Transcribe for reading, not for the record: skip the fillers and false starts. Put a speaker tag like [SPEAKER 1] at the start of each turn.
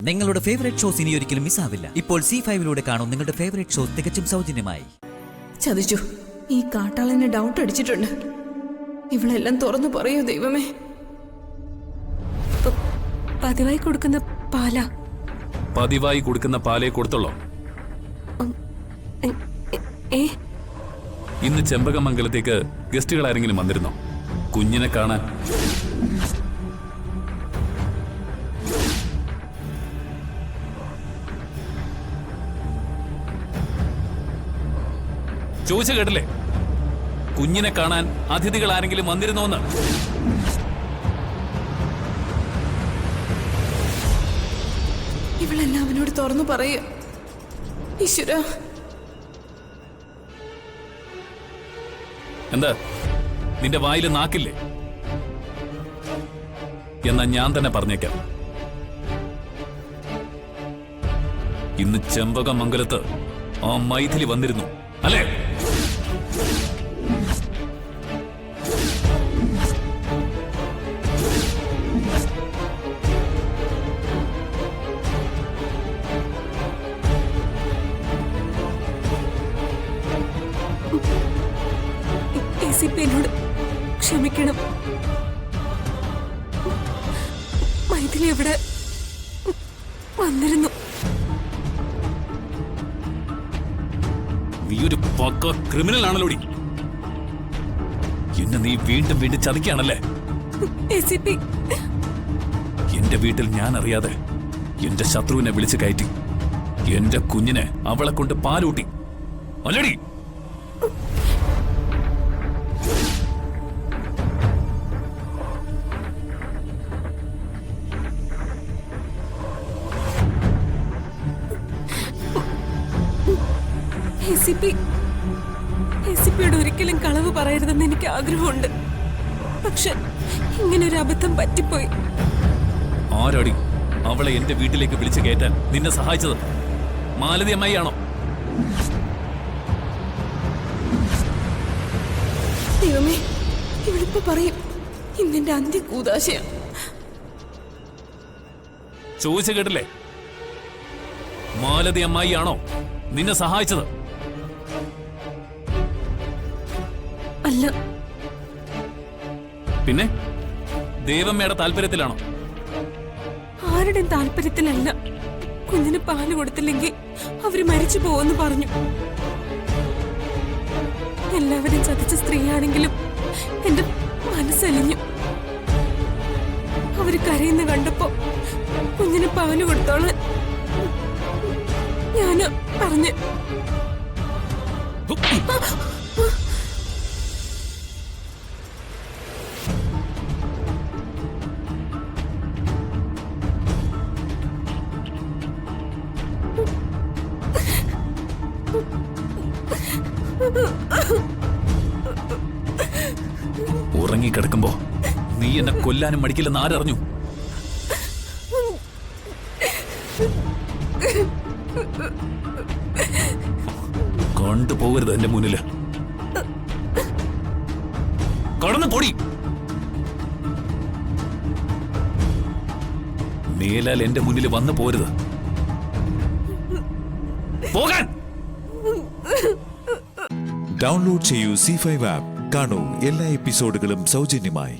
[SPEAKER 1] നിങ്ങളുടെ favourite shows ഇനി ഒരിക്കലും മിസ്സാവില്ല. ഇപ്പോൾ C5 കാണും നിങ്ങളുടെ ഫേവറേറ്റ് ഷോസ് തികച്ചും സൗജന്യമായി.
[SPEAKER 2] ചതിച്ചു. ഈ കാട്ടാളനെ ഡൗട്ട് അടിച്ചിട്ടുണ്ട്. ഇവളെല്ലാം തുറന്നു പറയൂ ദൈവമേ.
[SPEAKER 3] പതിവായി കൊടുക്കുന്ന പാലാ?
[SPEAKER 4] പതിവായി കൊടുക്കുന്ന പാലേ കൊടുത്തുള്ളോ? ഇന്ന് ചെമ്പകമംഗലത്തേക്ക് ഗസ്റ്റുകൾ ആരെങ്കിലും വന്നിരുന്നോ കുഞ്ഞിനെ കാണാൻ? ചോദിച്ചു കേട്ടില്ലേ? കുഞ്ഞിനെ കാണാൻ അതിഥികൾ ആരെങ്കിലും വന്നിരുന്നോന്ന്?
[SPEAKER 2] ഇവളെല്ലാം അവനോട് തുറന്നു പറയുക. ഈശ്വര,
[SPEAKER 4] എന്താ നിന്റെ വായിൽ നാക്കില്ലേ? എന്നാ ഞാൻ തന്നെ പറഞ്ഞേക്കാം. ഇന്ന് ചെമ്പകമംഗലത്ത് ആ മൈഥിലി വന്നിരുന്നു അല്ലേ?
[SPEAKER 3] എന്നോട് ക്ഷമിക്കണം. മൈഥിലി എവിടെ വന്നിരുന്നു?
[SPEAKER 4] നീ ഒരു പക്ക ക്രിമിനൽ ആണല്ലോടി. എന്നെ നീ വീണ്ടും വീണ്ടും ചതിക്കുകയാണല്ലേ? എന്റെ വീട്ടിൽ ഞാൻ അറിയാതെ എന്റെ ശത്രുവിനെ വിളിച്ചു കയറ്റി എന്റെ കുഞ്ഞിനെ അവളെ കൊണ്ട് പാലൂട്ടി അല്ലടി?
[SPEAKER 3] എസിപിയോട് ഒരിക്കലും കളവ് പറയരുതെന്ന് എനിക്ക് ആഗ്രഹമുണ്ട്. പക്ഷെ ഇങ്ങനൊരു അബദ്ധം പറ്റിപ്പോയി.
[SPEAKER 4] ആരാടി അവളെ എന്റെ വീട്ടിലേക്ക് വിളിച്ചു കയറ്റാൻ നിന്നെ സഹായിച്ചത്? മാലതി അമ്മായിയാണോ?
[SPEAKER 2] ദൈവമേ, ഇവളിപ്പോ പറയും ഇന്നെന്റെ അന്ത്യ കൂതാശയാ.
[SPEAKER 4] ചോദിച്ചു കേട്ടില്ലേ? മാലതി അമ്മായിയാണോ നിന്നെ സഹായിച്ചത്?
[SPEAKER 3] അല്ല.
[SPEAKER 4] പിന്നെ ദേവമ്മയുടെ താല്പര്യത്തിലാണോ?
[SPEAKER 3] ആരുടെയും താല്പര്യത്തിലല്ല. കുഞ്ഞിന് പാല് കൊടുത്തില്ലെങ്കിൽ അവര് മരിച്ചു പോവെന്ന് പറഞ്ഞു. എല്ലാവരും ചതിച്ച സ്ത്രീയാണെങ്കിലും എന്റെ മനസ്സലിഞ്ഞു. അവര് കരയുന്ന കണ്ടപ്പോ കുഞ്ഞിന് പാല് കൊടുത്തോളാൻ ഞാന് പറഞ്ഞു.
[SPEAKER 4] ഉറങ്ങിക്കിടക്കുമ്പോ നീ എന്നെ കൊല്ലാനും മടിക്കില്ലെന്ന് ആരറിഞ്ഞു? കൊണ്ടുപോകരുത് എന്റെ മുന്നില്. കടന്നു പൊടി. മേലാൽ എന്റെ മുന്നിൽ വന്നു പോരുത്. പോകാൻ.
[SPEAKER 5] ഡൗൺലോഡ് ചെയ്യൂ C5 ആപ്പ്. കാണൂ എല്ലാ എപ്പിസോഡുകളും സൗജന്യമായി.